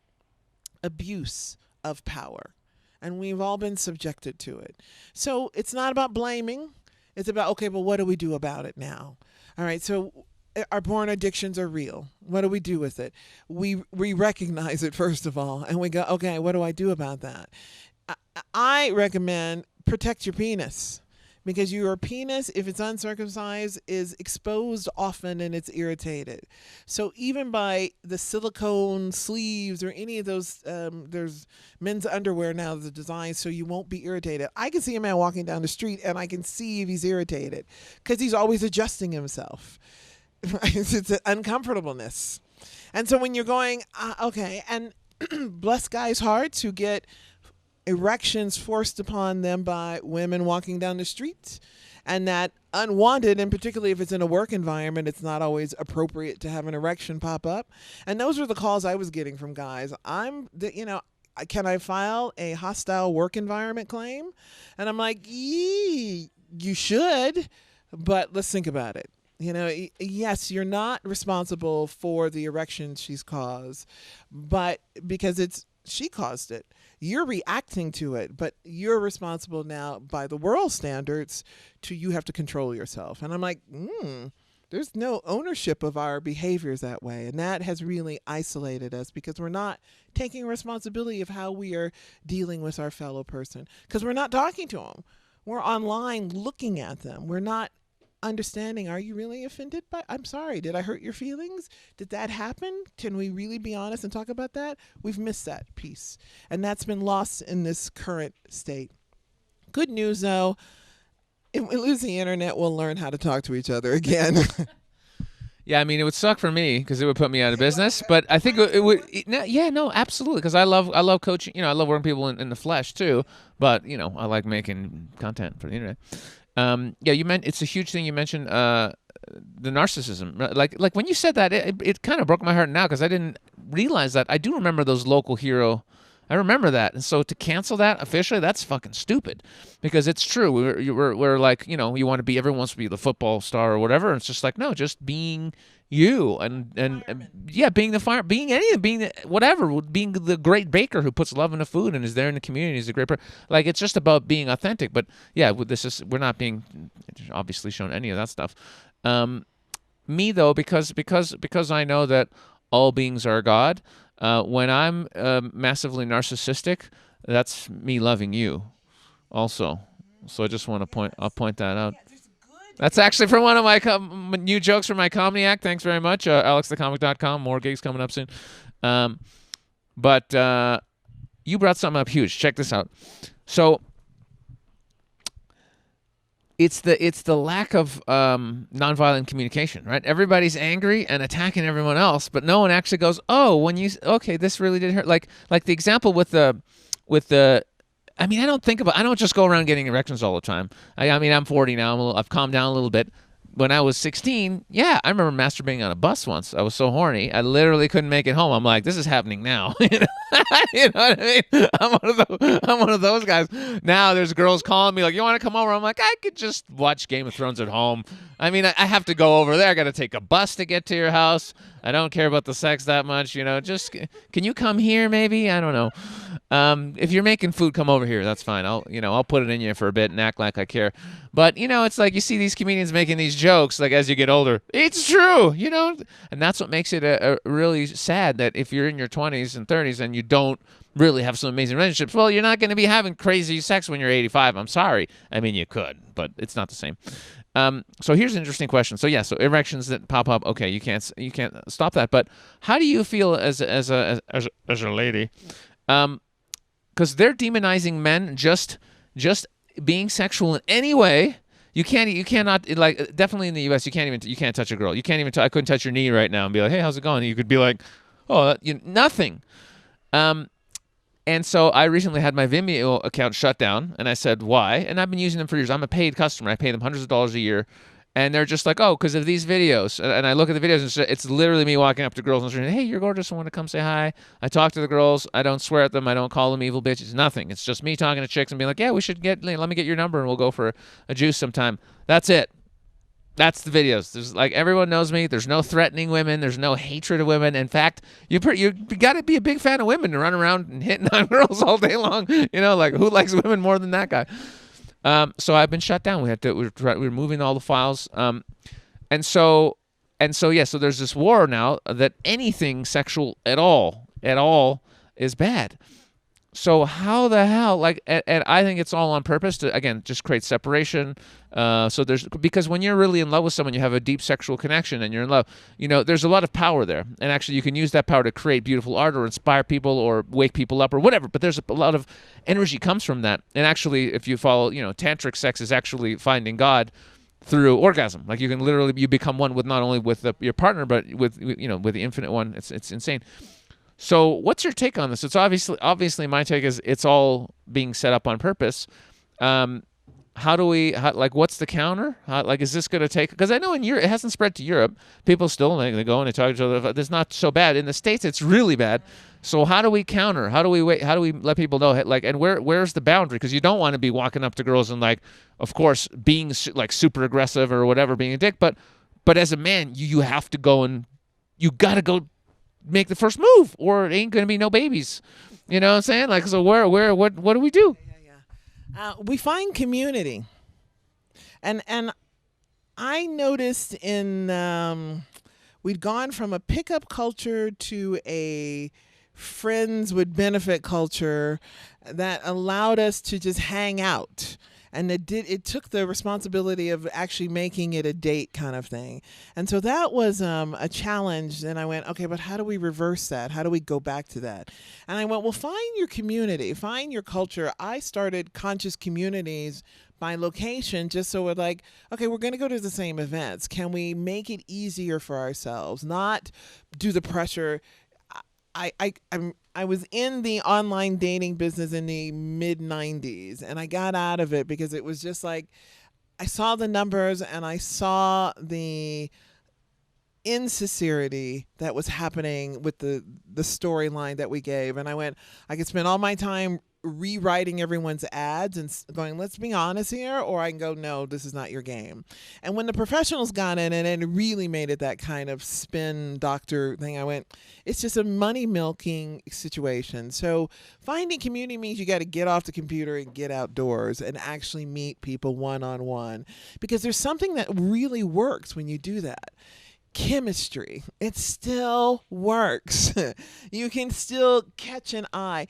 abuse of power. And we've all been subjected to it. So it's not about blaming. It's about, okay, but what do we do about it now? All right, so our porn addictions are real. What do we do with it? We recognize it, first of all, and we go, okay, what do I do about that? I recommend protect your penis, because your penis, if it's uncircumcised, is exposed often and it's irritated. So even by the silicone sleeves or any of those, there's men's underwear now that's designed so you won't be irritated. I can see a man walking down the street and I can see if he's irritated because he's always adjusting himself. It's an uncomfortableness. And so when you're going, okay, and bless guys' hearts who get erections forced upon them by women walking down the street, and that unwanted, and particularly if it's in a work environment, it's not always appropriate to have an erection pop up. And those were the calls I was getting from guys. Can I file a hostile work environment claim? And I'm like, you should, but let's think about it. Yes, you're not responsible for the erection she's caused, but because she caused it. You're reacting to it, but you're responsible now by the world standards you have to control yourself. And I'm like, there's no ownership of our behaviors that way. And that has really isolated us because we're not taking responsibility of how we are dealing with our fellow person, because we're not talking to them. We're online looking at them. We're not understanding, are you really offended by, I'm sorry, did I hurt your feelings? Did that happen? Can we really be honest and talk about that? We've missed that piece. And that's been lost in this current state. Good news though, if we lose the internet, we'll learn how to talk to each other again. Yeah, I mean, it would suck for me because it would put me out of business. But I think it would. Absolutely. Because I love coaching. I love working people in the flesh too. But I like making content for the internet. It's a huge thing. You mentioned the narcissism. Like when you said that, it kind of broke my heart now because I didn't realize that. I do remember those local hero. I remember that, and so to cancel that officially, that's fucking stupid, because it's true. We're like, you want to be, everyone wants to be the football star or whatever. And it's just like, no, just being you, and being the fire, being anything, being whatever, being the great baker who puts love in the food and is there in the community, is a great person. Like, it's just about being authentic. But yeah, we're not being obviously shown any of that stuff. Me though, because I know that all beings are God. When I'm massively narcissistic, that's me loving you also. So I just want to I'll point that out. That's actually from one of my new jokes for my comedy act. Thanks very much. AlexTheComic.com. More gigs coming up soon. But you brought something up huge. Check this out. So it's the lack of nonviolent communication, right? Everybody's angry and attacking everyone else, but no one actually goes, oh, this really did hurt. Like the example with the. I mean, I don't just go around getting erections all the time. I mean, I'm 40 now. I've calmed down a little bit. When I was 16, I remember masturbating on a bus once. I was so horny, I literally couldn't make it home. I'm like, this is happening now. You know what I mean? I'm one of those guys. Now there's girls calling me like, you want to come over? I'm like, I could just watch Game of Thrones at home. I mean, I have to go over there. I got to take a bus to get to your house. I don't care about the sex that much. Just can you come here maybe? I don't know. If you're making food, come over here. That's fine. I'll put it in you for a bit and act like I care. But it's like you see these comedians making these jokes like as you get older. It's true, and that's what makes it a really sad that if you're in your 20s and 30s and you don't really have some amazing relationships, well, you're not going to be having crazy sex when you're 85. I'm sorry. I mean, you could, but it's not the same. So here's an interesting question. So erections that pop up. Okay, you can't stop that. But how do you feel as a lady? Because they're demonizing men just being sexual in any way. You cannot, like, definitely in the U.S. you can't touch a girl. You can't even. I couldn't touch your knee right now and be like, hey, how's it going? And you could be like, oh, nothing. And so I recently had my Vimeo account shut down, and I said, why? And I've been using them for years. I'm a paid customer. I pay them hundreds of dollars a year. And they're just like, oh, because of these videos. And I look at the videos, and it's literally me walking up to girls and saying, hey, you're gorgeous. I want to come say hi. I talk to the girls. I don't swear at them. I don't call them evil bitches. Nothing. It's just me talking to chicks and being like, yeah, let me get your number, and we'll go for a juice sometime. That's it. That's the videos. There's like, everyone knows me. There's no threatening women. There's no hatred of women. In fact, you got to be a big fan of women to run around and hitting on girls all day long. Like, who likes women more than that guy? So I've been shut down. We're moving all the files. So there's this war now that anything sexual at all is bad. So how the hell, and I think it's all on purpose to, again, just create separation. Because when you're really in love with someone, you have a deep sexual connection and you're in love, there's a lot of power there. And actually you can use that power to create beautiful art or inspire people or wake people up or whatever. But there's a lot of energy comes from that. And actually, if you follow, tantric sex is actually finding God through orgasm. Like, you can literally, you become one with not only with your partner, but with the infinite one. It's insane. So what's your take on this? It's obviously my take is it's all being set up on purpose. What's the counter? Is this going to take, because I know in Europe, it hasn't spread to Europe. People still, they go and they talk to each other. It's not so bad. In the States, it's really bad. So how do we counter? How do we wait? How do we let people know, and where's the boundary? Because you don't want to be walking up to girls and of course, being super aggressive or whatever, being a dick. But as a man, you have to go and you got to go make the first move, or it ain't going to be no babies. You know what I'm saying? So what do we do? We find community, and I noticed we'd gone from a pickup culture to a friends with benefit culture that allowed us to just hang out. And it took the responsibility of actually making it a date kind of thing. And so that was a challenge. And I went, okay, but how do we reverse that? How do we go back to that? And I went, well, find your community, find your culture. I started conscious communities by location, just so we're okay, we're going to go to the same events. Can we make it easier for ourselves? Not do the pressure. I was in the online dating business in the mid-90s, and I got out of it because it was just I saw the numbers and I saw the insincerity that was happening with the storyline that we gave. And I went, I could spend all my time rewriting everyone's ads and going, let's be honest here, or I can go, no, this is not your game. And when the professionals got in and it really made it that kind of spin doctor thing, I went, it's just a money milking situation. So finding community means you got to get off the computer and get outdoors and actually meet people one-on-one, because there's something that really works when you do that. Chemistry. It still works. You can still catch an eye.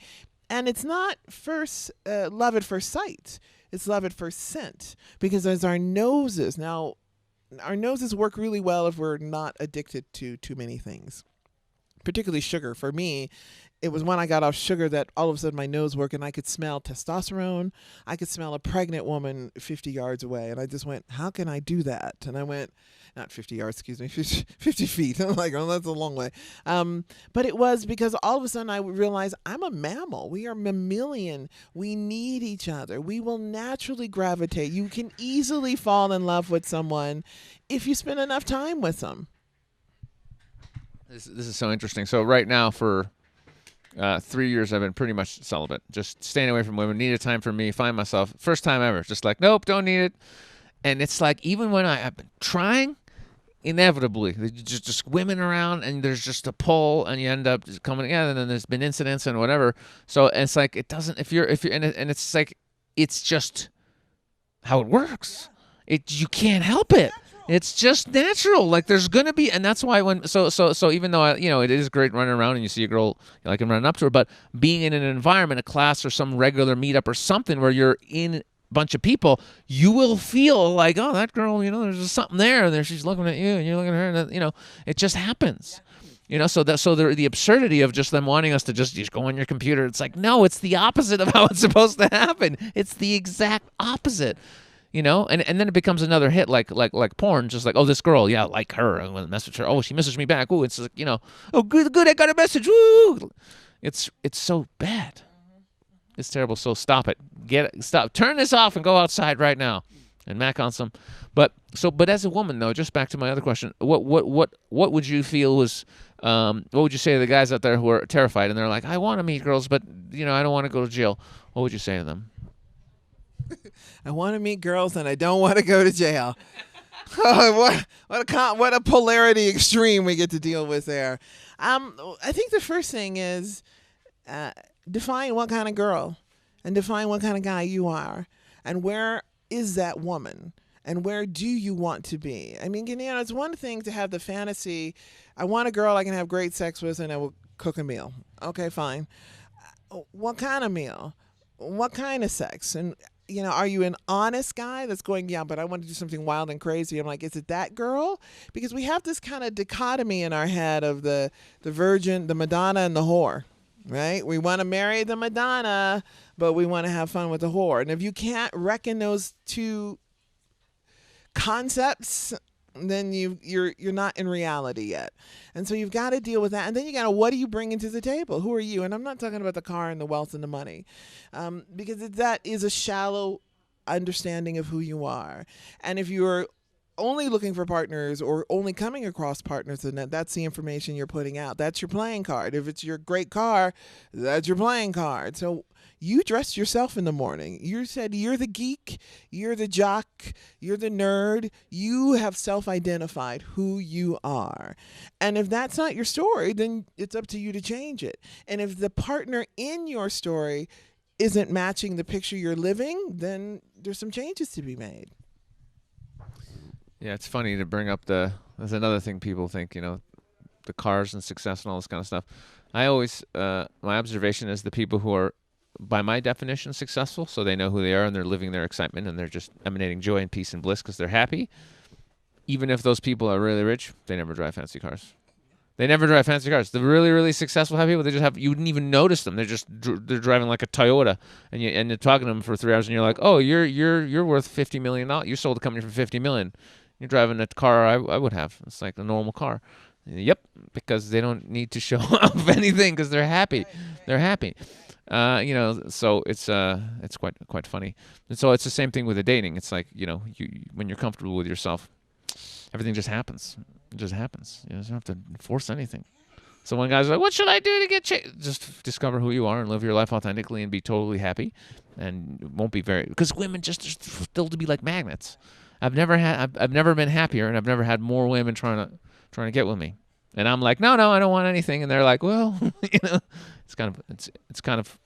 And it's not love at first sight. It's love at first scent. Because as our noses work really well if we're not addicted to too many things, particularly sugar. For me, it was when I got off sugar that all of a sudden my nose worked and I could smell testosterone. I could smell a pregnant woman 50 yards away. And I just went, how can I do that? And I went, not 50 yards, excuse me, 50 feet. I'm like, oh, that's a long way. But it was because all of a sudden I realized I'm a mammal. We are mammalian. We need each other. We will naturally gravitate. You can easily fall in love with someone if you spend enough time with them. This is so interesting. So right now for 3 years I've been pretty much celibate, just staying away from women, needed time for me, find myself, first time ever, just nope, don't need it. And it's even when I've been trying, inevitably there's just women around and there's just a pull and you end up just coming together, and then there's been incidents and whatever. So it's it doesn't, if you're and it's it's just how it works. You can't help it. It's just natural. There's gonna be, and that's why so even though it is great running around and you see a girl you like and running up to her, but being in an environment, a class or some regular meetup or something where you're in bunch of people, you will feel oh, that girl, there's just something there, and there she's looking at you and you're looking at her, and it just happens. So the absurdity of just them wanting us to just go on your computer, it's no, it's the opposite of how it's supposed to happen. It's the exact opposite. And then it becomes another hit like porn, just oh, this girl, yeah, I like her, I'm gonna message her, oh, she messaged me back, oh, it's oh, good, I got a message, woo. It's so bad. It's terrible. So stop it. Stop. Turn this off and go outside right now, and mac on some. But as a woman though, just back to my other question, what would you feel was, what would you say to the guys out there who are terrified and they're I want to meet girls, but I don't want to go to jail? What would you say to them? I want to meet girls and I don't want to go to jail. Oh, what a polarity extreme we get to deal with there. I think the first thing is define what kind of girl and define what kind of guy you are, and where is that woman, and where do you want to be? I mean, it's one thing to have the fantasy, I want a girl I can have great sex with and I will cook a meal. Okay, fine. What kind of meal? What kind of sex? And are you an honest guy that's going, yeah, but I want to do something wild and crazy? I'm is it that girl? Because we have this kind of dichotomy in our head of the virgin, the Madonna, and the whore. Right? We want to marry the Madonna, but we want to have fun with the whore. And if you can't reckon those two concepts, then you're not in reality yet. And so you've got to deal with that. And then you got to, what do you bring into the table? Who are you? And I'm not talking about the car and the wealth and the money, because that is a shallow understanding of who you are. And if you're only looking for partners or only coming across partners, and that's the information you're putting out. That's your playing card. If it's your great car, that's your playing card. So you dressed yourself in the morning. You said you're the geek, you're the jock, you're the nerd. You have self-identified who you are. And if that's not your story, then it's up to you to change it. And if the partner in your story isn't matching the picture you're living, then there's some changes to be made. Yeah, it's funny to bring up there's another thing people think, the cars and success and all this kind of stuff. I always, my observation is the people who are, by my definition, successful, so they know who they are and they're living their excitement and they're just emanating joy and peace and bliss because they're happy. Even if those people are really rich, they never drive fancy cars. They never drive fancy cars. The really, really successful happy people, they just have, you wouldn't even notice them. They're driving like a Toyota, and you're talking to them for 3 hours, and you're like, oh, you're worth $50 million. You sold a company for $50 million. You're driving a car I would have. It's like a normal car. Yep, because they don't need to show off anything because they're happy. They're happy. So it's quite funny. And so it's the same thing with the dating. It's like, when you're comfortable with yourself, everything just happens. It just happens. You don't have to force anything. So when guys are like, what should I do to get changed? Just discover who you are and live your life authentically and be totally happy. And it won't be because women just are still to be like magnets. I've never been happier, and I've never had more women trying to get with me. And I'm like, no, I don't want anything. And they're like, well, it's kind of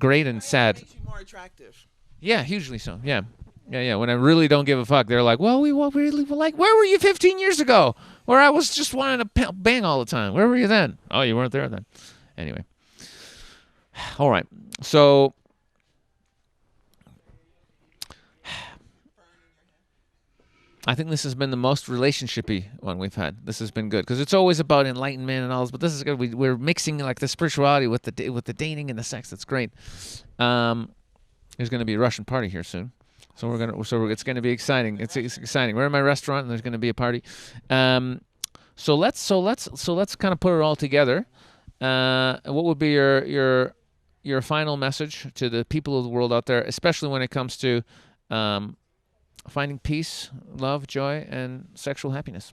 great and sad. Makes you more attractive. Yeah, hugely so. Yeah. When I really don't give a fuck, they're like, well, we really like, where were you 15 years ago? Where I was just wanting to bang all the time. Where were you then? Oh, you weren't there then. Anyway. All right. So I think this has been the most relationship-y one we've had. This has been good because it's always about enlightenment and all this, but this is good. We're mixing like the spirituality with the dating and the sex. That's great. There's going to be a Russian party here soon, so it's going to be exciting. It's exciting. We're in my restaurant and there's going to be a party. So let's kind of put it all together. What would be your final message to the people of the world out there, especially when it comes to finding peace, love, joy, and sexual happiness?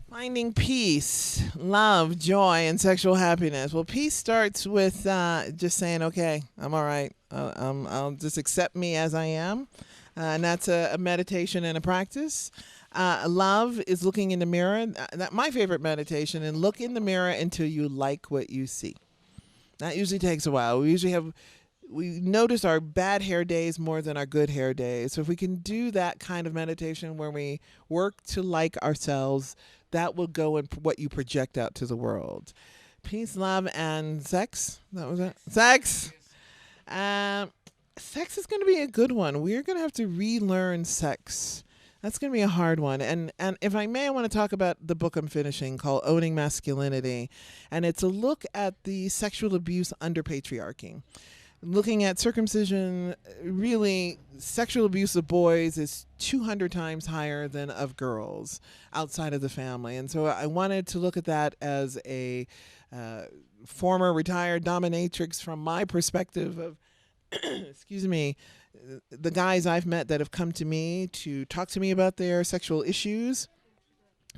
Finding peace, love, joy, and sexual happiness. Well, peace starts with just saying, okay, I'm all right. I'll just accept me as I am. And that's a meditation and a practice. Love is looking in the mirror. My favorite meditation, and look in the mirror until you like what you see. That usually takes a while. We notice our bad hair days more than our good hair days. So if we can do that kind of meditation where we work to like ourselves, that will go in what you project out to the world. Peace, love, and sex. That was it. Sex. Sex is going to be a good one. We're going to have to relearn sex. That's going to be a hard one. And if I may, I want to talk about the book I'm finishing called Owning Masculinity. And it's a look at the sexual abuse under patriarchy. Looking at circumcision, really, sexual abuse of boys is 200 times higher than of girls outside of the family. And so I wanted to look at that as a former retired dominatrix from my perspective of, excuse me, the guys I've met that have come to me to talk to me about their sexual issues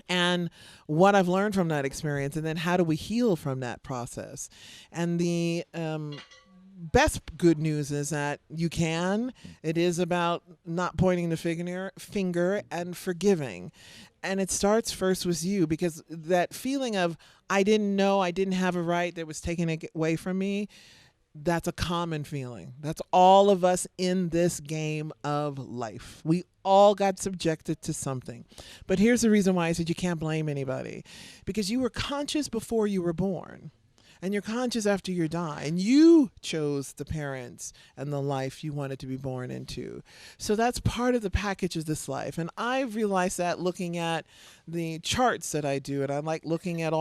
and what I've learned from that experience, and then how do we heal from that process. And the best good news is that you can. It is about not pointing the finger and forgiving. And it starts first with you, because that feeling of, I didn't know, I didn't have a right that was taken away from me, that's a common feeling. That's all of us in this game of life. We all got subjected to something. But here's the reason why I said you can't blame anybody. Because you were conscious before you were born. And you're conscious after you die. And you chose the parents and the life you wanted to be born into. So that's part of the package of this life. And I've realized that looking at the charts that I do. And I like looking at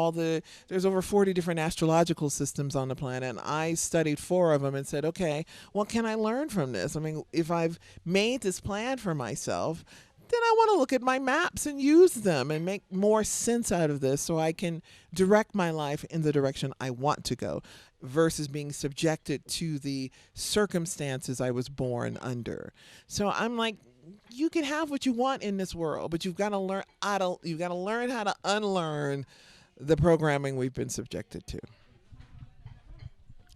there's over 40 different astrological systems on the planet. And I studied 4 of them and said, okay, what can I learn from this? I mean, if I've made this plan for myself, then I want to look at my maps and use them and make more sense out of this so I can direct my life in the direction I want to go versus being subjected to the circumstances I was born under. So I'm like, you can have what you want in this world, but you've got to learn how to unlearn the programming we've been subjected to.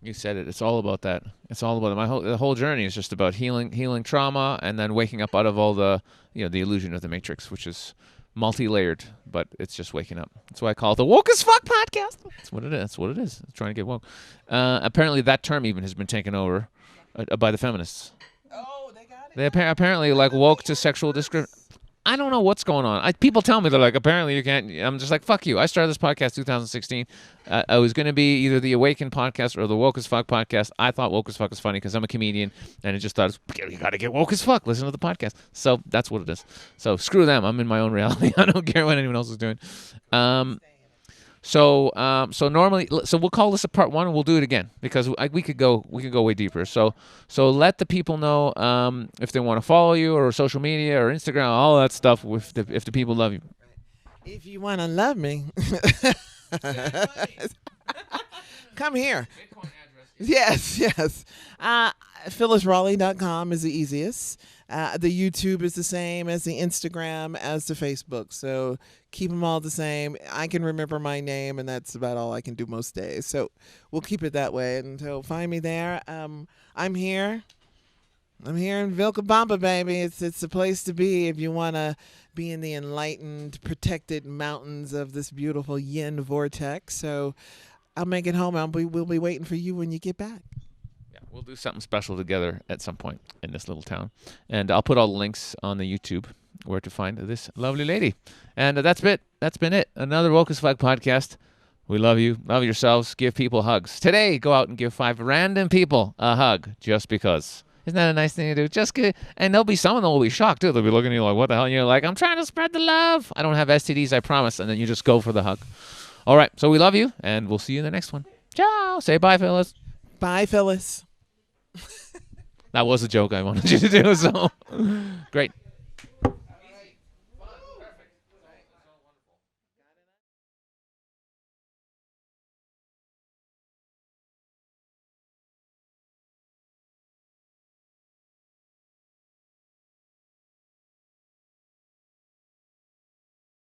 You said it. It's all about that. It's all about it. The whole journey is just about healing trauma, and then waking up out of all the the illusion of the matrix, which is multi-layered, but it's just waking up. That's why I call it the Woke as Fuck podcast. That's what it is. That's what it is. It's trying to get woke. Apparently, that term even has been taken over by the feminists. Oh, they got it. They apparently like woke to sexual discrimination. I don't know what's going on. People tell me, they're like, apparently you can't. I'm just like, fuck you. I started this podcast 2016. I was going to be either the Awaken podcast or the Woke as Fuck podcast. I thought Woke as Fuck was funny because I'm a comedian, and I just thought, you got to get woke as fuck. Listen to the podcast. So that's what it is. So screw them. I'm in my own reality. I don't care what anyone else is doing. So normally, we'll call this a part 1, and we'll do it again because we could go way deeper. So let the people know if they want to follow you or social media or Instagram, all that stuff. If the people love you, if you want to love me, come here. Yes. PhyllisRawley.com is the easiest. The YouTube is the same as the Instagram, as the Facebook. So keep them all the same. I can remember my name, and that's about all I can do most days. So we'll keep it that way. And so find me there. I'm here. I'm here in Vilcabamba, baby. It's the place to be if you want to be in the enlightened, protected mountains of this beautiful yin vortex. So I'll make it home. We'll be waiting for you when you get back. We'll do something special together at some point in this little town. And I'll put all the links on the YouTube where to find this lovely lady. And that's it. That's been it. Another Woke as Fuck podcast. We love you. Love yourselves. Give people hugs. Today, go out and give 5 random people a hug just because. Isn't that a nice thing to do? Just good. And there'll be someone that will be shocked, too. They'll be looking at you like, what the hell? And you're like, I'm trying to spread the love. I don't have STDs, I promise. And then you just go for the hug. All right. So we love you, and we'll see you in the next one. Ciao. Say bye, Phyllis. Bye, Phyllis. That was a joke I wanted you to do, so great.